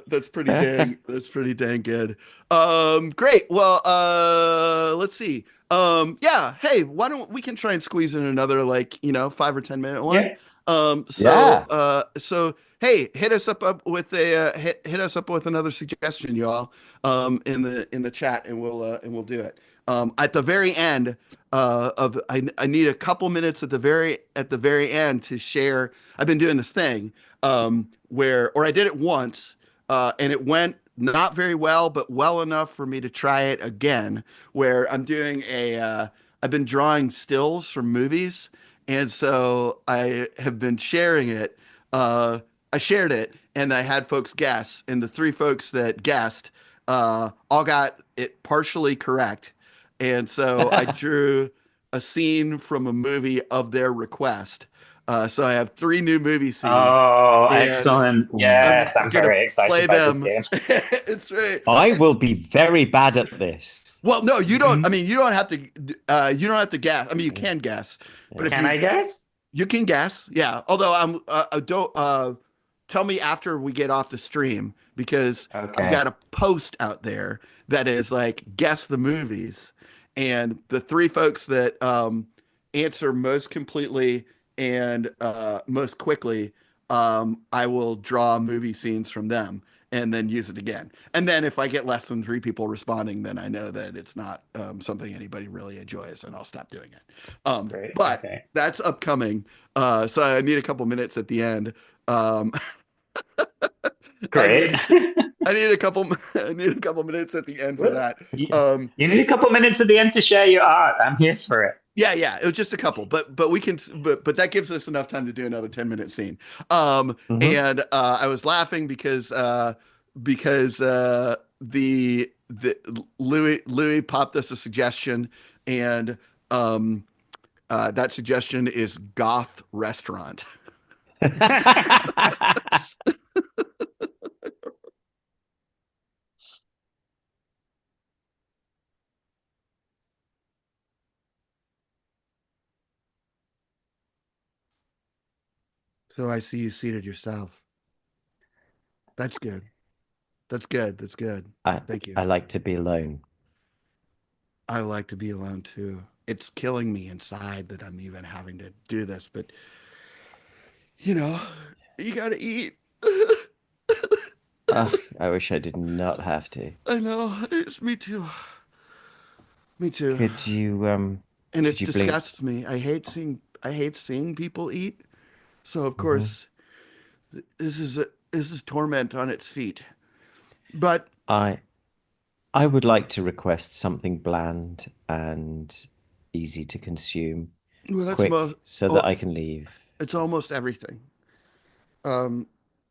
that's pretty dang good. Great. Well, let's see. Yeah. Hey, why don't we can try and squeeze in another 5 or 10 minute one. Yeah. Yeah. So hey, hit us up with another suggestion, y'all, in the chat, and we'll do it. At the very end I need a couple minutes at the very end to share. I've been doing this thing where, or I did it once, and it went not very well, but well enough for me to try it again. Where I've been drawing stills from movies, and so I have been sharing it. I shared it, and I had folks guess, and the three folks that guessed all got it partially correct. And so I drew a scene from a movie of their request. So I have three new movie scenes, Oh, and excellent. I'm Yes, I'm gonna very excited play about this them. game. It's right. I will be very bad at this. Well, no, you don't. I Mhm. mean, you don't have to. You don't have to guess. I mean, you can guess, but if Yeah. Can I guess? you can guess, yeah. Although don't tell me after we get off the stream because I've Okay. got a post out there that is like guess the movies, and the three folks that answer most completely and most quickly, I will draw movie scenes from them and then use it again. And then if I get less than three people responding, then I know that it's not something anybody really enjoys, and I'll stop doing it. Great. But Okay. that's upcoming. So I need a couple minutes at the end. Um, I Great. need I need a couple I need a couple minutes at the end for Well, that. you, Um, you need a couple minutes at the end to share your art. I'm here for it. yeah, yeah, it was just a couple, but we can but that gives us enough time to do another 10-minute scene. Hmm. And I was laughing because the Louis popped us a suggestion, and that suggestion is goth restaurant. So I see you seated yourself. That's good. That's good. That's good. I Thank you. I like to be alone. I like to be alone too. It's killing me inside that I'm even having to do this, but you know, you gotta eat. Ugh, I wish I did not have to. I know. It's me too. Me too. Could you And could it you blink? disgusts me. I hate seeing people eat. So of Hmm. course, this is torment on its feet. But I I would like to request something bland and easy to consume, Well, that's quick, most. so that Oh, I can leave. it's almost everything. Um,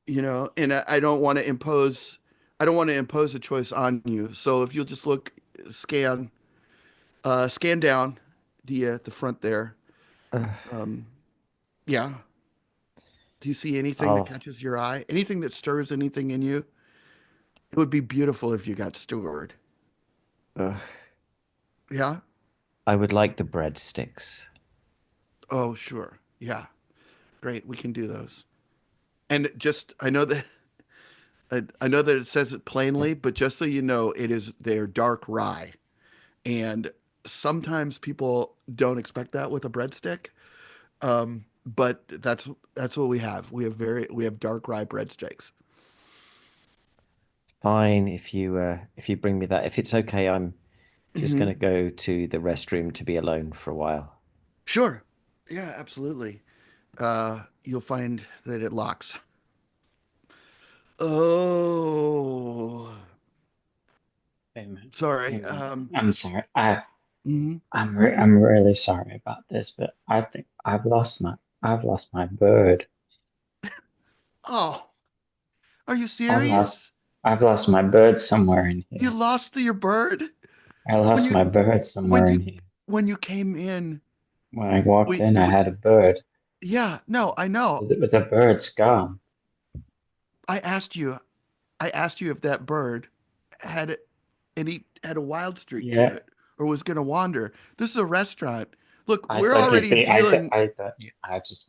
and I don't want to impose. I don't want to impose a choice on you. So if you'll just scan, scan down the front there. Um, yeah. Do you see anything that Oh, catches your eye? Anything that stirs anything in you? It would be beautiful if you got stirred. ugh. Yeah. I would like the breadsticks. Oh, sure. Yeah. Great. We can do those. And just, I know that it says it plainly, but just so you know, they're dark rye. And sometimes people don't expect that with a breadstick. But that's what we have. We have dark rye breadsticks. Fine, if you bring me that. If it's okay, I'm just Hmm. gonna go to the restroom to be alone for a while. Sure. Yeah, absolutely. You'll find that it locks. Oh, Wait a minute. sorry. Wait a minute. I'm sorry. Mhm. I'm really sorry about this, but I think I've lost my bird. Oh, are you I've lost serious? I've lost my bird somewhere in You here. lost your bird I when lost you my bird when somewhere you in here. when you came in. When I walked We, in, I we had a bird. Yeah, no, I know. The bird's gone. I asked you. I asked you if that bird had had a wild streak to Yeah, it or was going to wander. This is a restaurant. Look, I we're thought you'd already be. dealing. I thought you. I just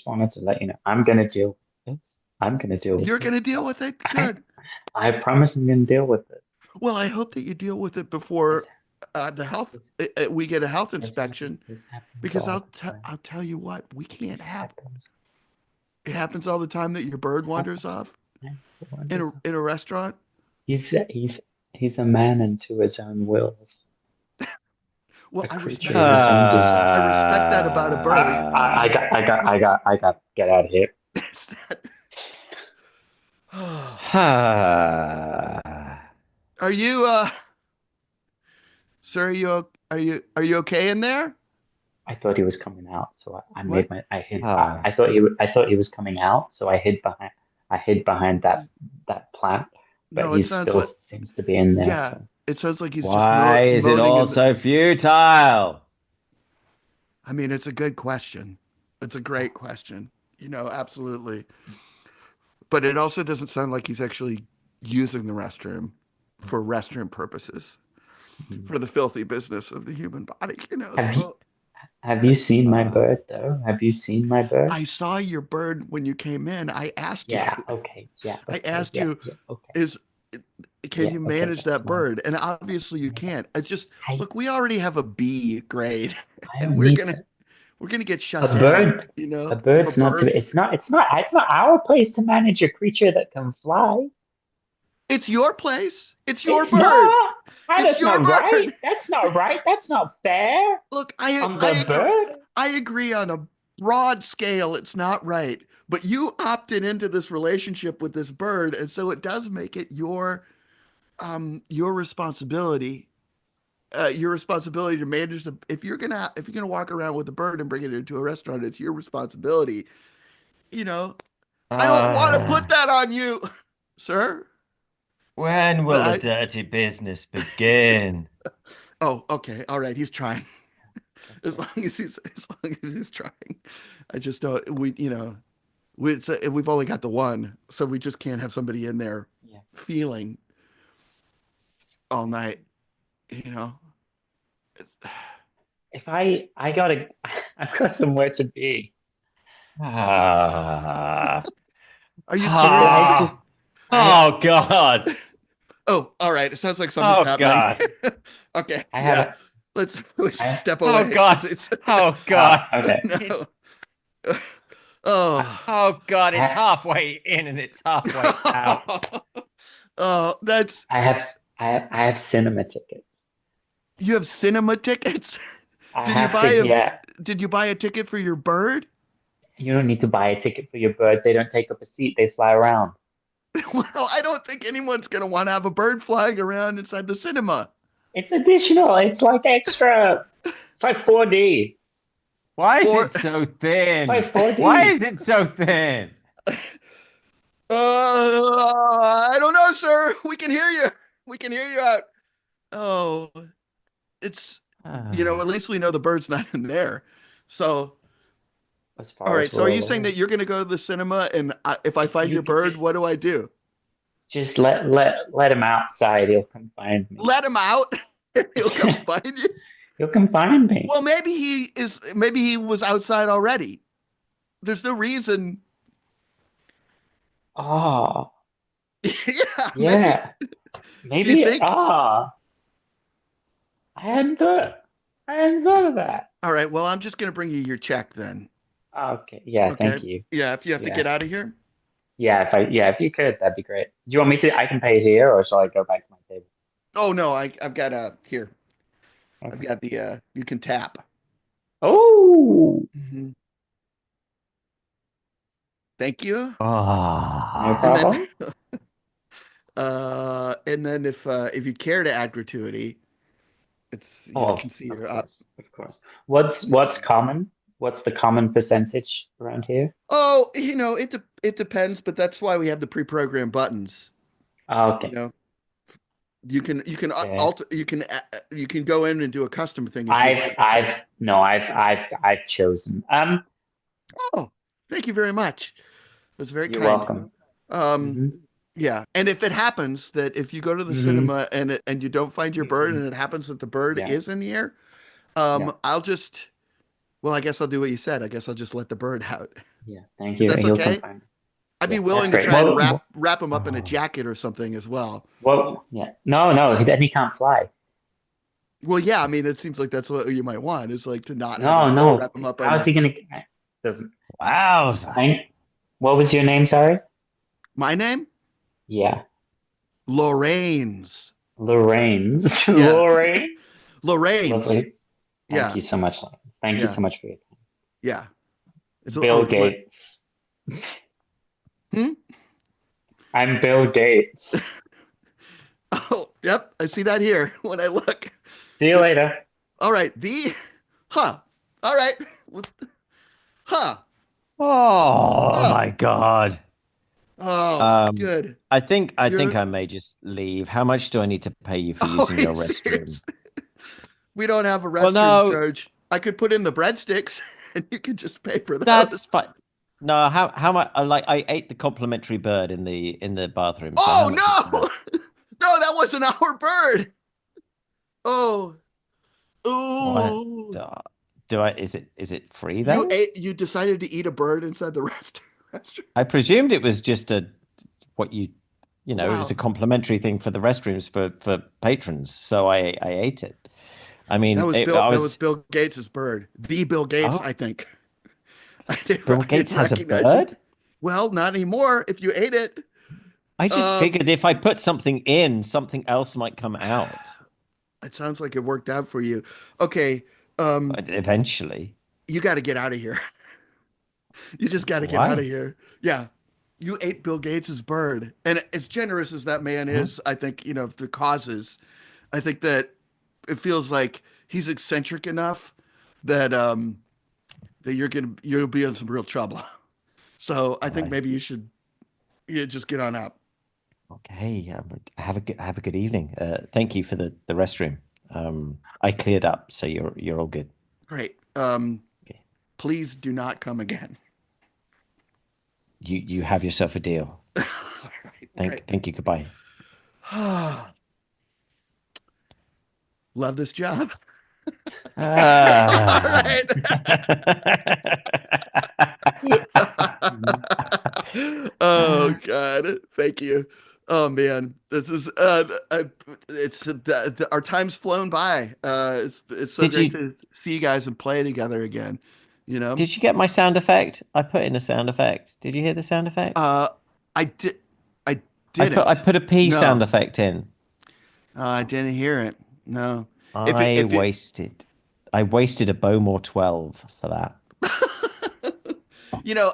wanted to let you know. I'm gonna deal with this. I'm gonna deal with You're going to this. deal with it. I, Good. I promise I'm gonna deal with this. Well, I hope that you deal with it This, before the health. this, We get a health this happens. inspection This happens because all the time. I'll tell you what, we can't This have. happens. It happens all the time that your bird It wanders happens. off Yeah, it in wonders. a restaurant. He's a man unto his own wills. Well, A I creature respect of that. his own I desire. respect that about a bird. I got to get out of here. Are you sir, are you okay in there? I thought he was coming out, so I What? made my I hid. Ah, I thought he was coming out, so I hid behind that plant, but No, it he sounds still like seems to be in there. yeah, So it sounds like he's just why is it moaning all in the so futile? I mean, it's a good question. It's a great question. Absolutely. But it also doesn't sound like he's actually using the restroom for restroom purposes, mhm. for the filthy business of the human body, have you so have you seen my Ah, bird though? Have you seen my bird? I saw your bird when you came in. Yeah. Okay. Yeah. I Okay. asked Yeah. you, Yeah. Okay. is can Yeah. you Okay. manage That's that my. bird? And obviously you My bad. can't. I just I look, we already have a B grade I and don't need to. we're gonna get A shut down, bird. A for bird's not to. birds. It's not our place to manage a creature that can fly. It's your place. It's your It's bird. not. Ah, It's that's your not right. bird. That's not right. That's not fair. Look, I'm the bird. I agree on a broad scale. It's not right, but you opted into this relationship with this bird, and so it does make it your responsibility. Your responsibility to manage the if you're gonna walk around with a bird and bring it into a restaurant, it's your responsibility. You know, I don't want to put ah. that on you, sir. When But will the dirty business begin? oh, okay, all right, he's trying. Okay. As long as he's trying. I just don't. We've only got the one, so we just can't have somebody in there Yeah. feeling all night. You know. If I gotta, I've got somewhere to be. Ah, Are you I serious? just, ah, I, oh God, Oh, all right. It sounds like something's oh happening. God, Okay, I have yeah. a, We should I, step oh away because God, it's oh God. okay. no. It's I, Oh. oh God, it's I, halfway in and it's halfway out. Oh, that's I have cinema tickets. you have cinema tickets? I Did you have buy to a get. did you buy a ticket for your bird? You don't need to buy a ticket for your bird. They don't take up a seat. They fly around. Well, I don't think anyone's gonna want to have a bird flying around inside the cinema. It's additional. It's like extra. It's like 4D. Why is For it so It's thin? like Why 4D. is it so thin? I don't know, sir. We can hear you. We can hear you out. Oh, it's at Ah. least we know the bird's not in there. So, As all far right. as So, are we're you saying aware. that you're going to go to the cinema and if I find You your could bird, what do I do? just let him outside. He'll come find me. Let him out. He'll come find you. He'll come find me. Well, maybe he is. Maybe he was outside already. There's no reason. Oh, Yeah, maybe. yeah. Do you Maybe. think? I hadn't thought. I hadn't thought of that. All right. Well, I'm just going to bring you your check then. Okay. Yeah. Okay. Thank you. Yeah. If you have to Yeah. get out of here. Yeah. If you could, that'd be great. Do you want me Okay. to? I can pay here, or shall I go back to my table? Oh no, I've got here. I've Okay. got the you can tap. Oh, Mhm. Thank you. no Ah. And then problem. if you care to add gratuity, it's Oh, you can see of you're up. course, of course. What's common? What's the common percentage around here? Oh, it depends, but that's why we have the pre-programmed buttons. You Okay. know, you can Yeah. alter you can go in and do a custom thing if you I've want. I've no, I've chosen. Oh, thank you very much. That's very You're kind. welcome. Um, Hmm. yeah. And if it happens that if you go to the Hmm. cinema and you don't find your bird Hmm. and it happens that the bird Yeah. is in here, Yeah. I'll just well, I guess I'll do what you said. I guess I'll just let the bird out. Yeah. Thank If you. that's He'll come okay. find me. I'd be Yeah, that's willing to great. try and Well, wrap him up in a Oh. jacket or something as well. yeah. No, no, then he can't fly. Well, yeah, I mean, it seems like that's what you might want is like to not have No, him go no. wrap him up in How's a he gonna? Doesn't. Wowza. Thank. What was your name? Sorry. my name, Yeah, Lorraine's. Lorraine's. Yeah, Lorraine. Lorraine's. Lovely. Thank Yeah, you so much, Lorraine. Thank you yeah, so much for your time. yeah. Bill It's my Gates. hmm? I'm Bill Gates. Oh, yep, I see that here when I look. See you later. All right, huh. All right. Huh. Oh Oh, my God. oh, Um, good. I think You're I may just leave. How much do I need to pay you for oh, using are you your restroom? serious? We don't have a Well, restroom no, charge. I could put in the breadsticks and you could just pay for that's those. fine. No, how much? Like I ate the complimentary bird in the bathroom. So how Oh much is that? no! No, that wasn't our bird. Oh, What? ooh. Do I? Is it free though? You decided to eat a bird inside the restaurant. I presumed it was just a what it was a Wow. complimentary thing for the restrooms for patrons. So I ate it. I mean, I That was was. Bill Gates's bird. The Bill Gates, Oh, I think. Bill I Gates didn't has a recognize it. bird? Well, not anymore if you ate it. I just Um, figured if I put something in, something else might come out it sounds like it worked out for you. Okay, um, eventually. you got to get out of here. You just got to get out of Why? here. Yeah. You ate Bill Gates's bird. And as generous as that man Huh? is, I think, the causes, I think that it feels like he's eccentric enough that that you'll be in some real trouble. So I think Right. maybe you should just get on out. Okay. Have a good evening. Thank you for the restroom. I cleared up, so you're all good. Great. Okay. Please do not come again. You have yourself a deal. All right, great. Thank you. Goodbye. Love this job. All Ah. right. Mhm. Oh God, thank you. Oh man, this is it's our time's flown by. It's so Did great you to see you guys and play together again. You know, did you get my sound effect? I put in a sound effect. Did you hear the sound effect? uh, I did, I I didn't. put a P sound No, effect in. I didn't hear it. No, if it I if it wasted I wasted a Bowmore 12 for that.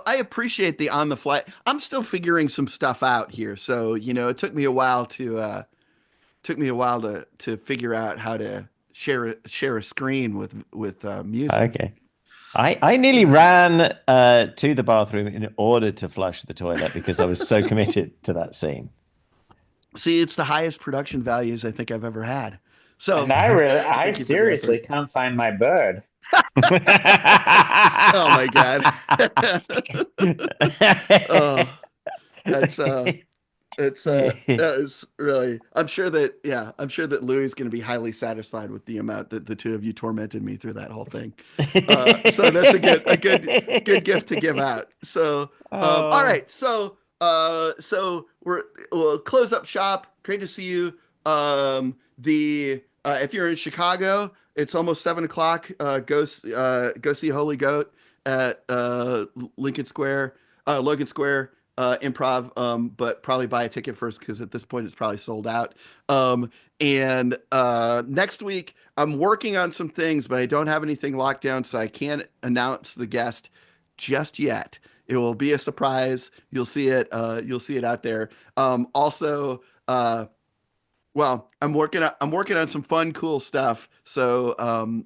I appreciate the on the fly. I'm still figuring some stuff out here. So, it took me a while to figure out how to share a screen with music. Okay. I nearly ran to the bathroom in order to flush the toilet because I was so committed to that scene. See, it's the highest production values I think I've ever had. And So, I thank you for the seriously effort. can't find my bird. Oh my God. Oh, that's that is really, I'm sure that Louis is going to be highly satisfied with the amount that the two of you tormented me through that whole thing. So that's good gift to give out. So, all Oh, right. So we'll close up shop. Great to see you. The If you're in Chicago, it's almost 7 o'clock. Go see Holy Goat at Lincoln Square, Logan Square improv, but probably buy a ticket first because at this point it's probably sold out. And next week I'm working on some things, but I don't have anything locked down, so I can't announce the guest just yet. It will be a surprise. You'll see it. You'll see it out there. Also, well, I'm working on some fun, cool stuff. So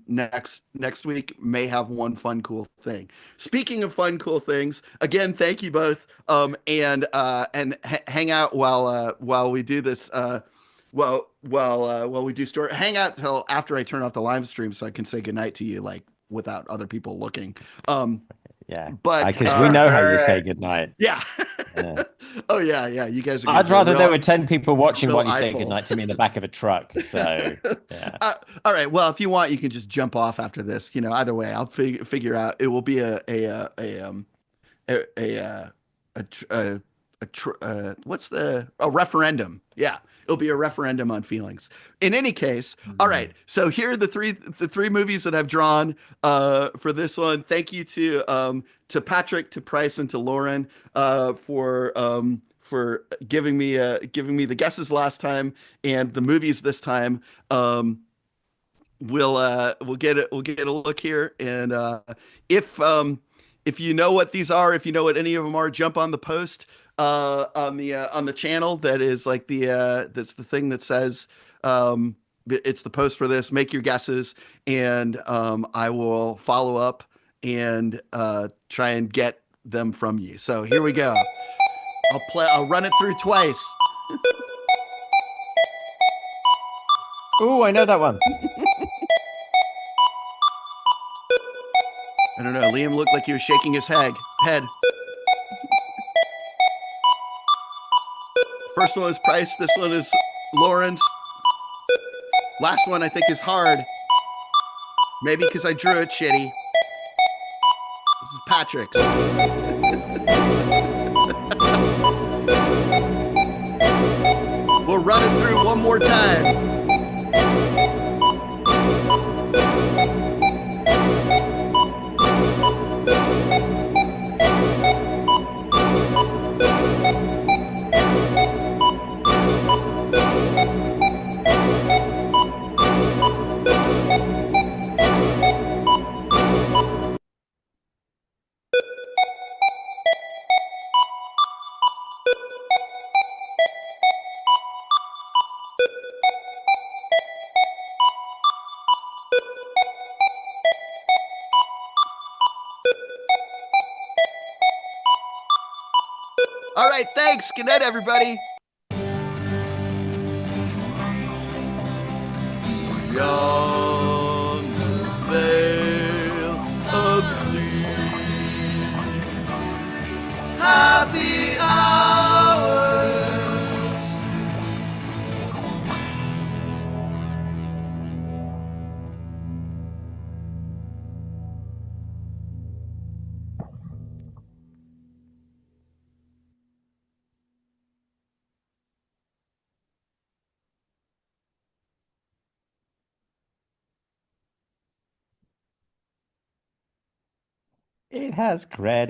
next week may have one fun, cool thing. Speaking of fun, cool things, again, thank you both. Hang out while we do this. While we do story, hang out till after I turn off the live stream so I can say goodnight to you like without other people looking. Um, yeah. but Because we All know how you say right. goodnight. yeah. Yeah. Oh yeah. You guys are gonna I'd be a rather there real were 10 people watching real while you say eyeful. goodnight to me in the back of a truck. So, yeah. All right. Well, if you want, you can just jump off after this. Either way, I'll figure out. It will be a a uh, what's a referendum? Yeah, it'll be a referendum on feelings. In any case, all right. Mhm. So here are the three movies that I've drawn for this one. Thank you to Patrick, to Price, and to Lauren for giving me the guesses last time and the movies this time. We'll get a look here, and if if you know what these are, if you know what any of them are, jump on the post on the channel. That is like that's the thing that says it's the post for this. Make your guesses, and I will follow up and try and get them from you. So here we go. I'll run it through twice. Oh, I know that one. I don't know. Liam looked like he was shaking his head. First one is Price. This one is Lawrence. Last one I think is hard. Maybe because I drew it shitty. This is Patrick's. We'll run it through one more time. All right, thanks. Good night, everybody. Beyond the veil of sleep, happy hours. It has credit.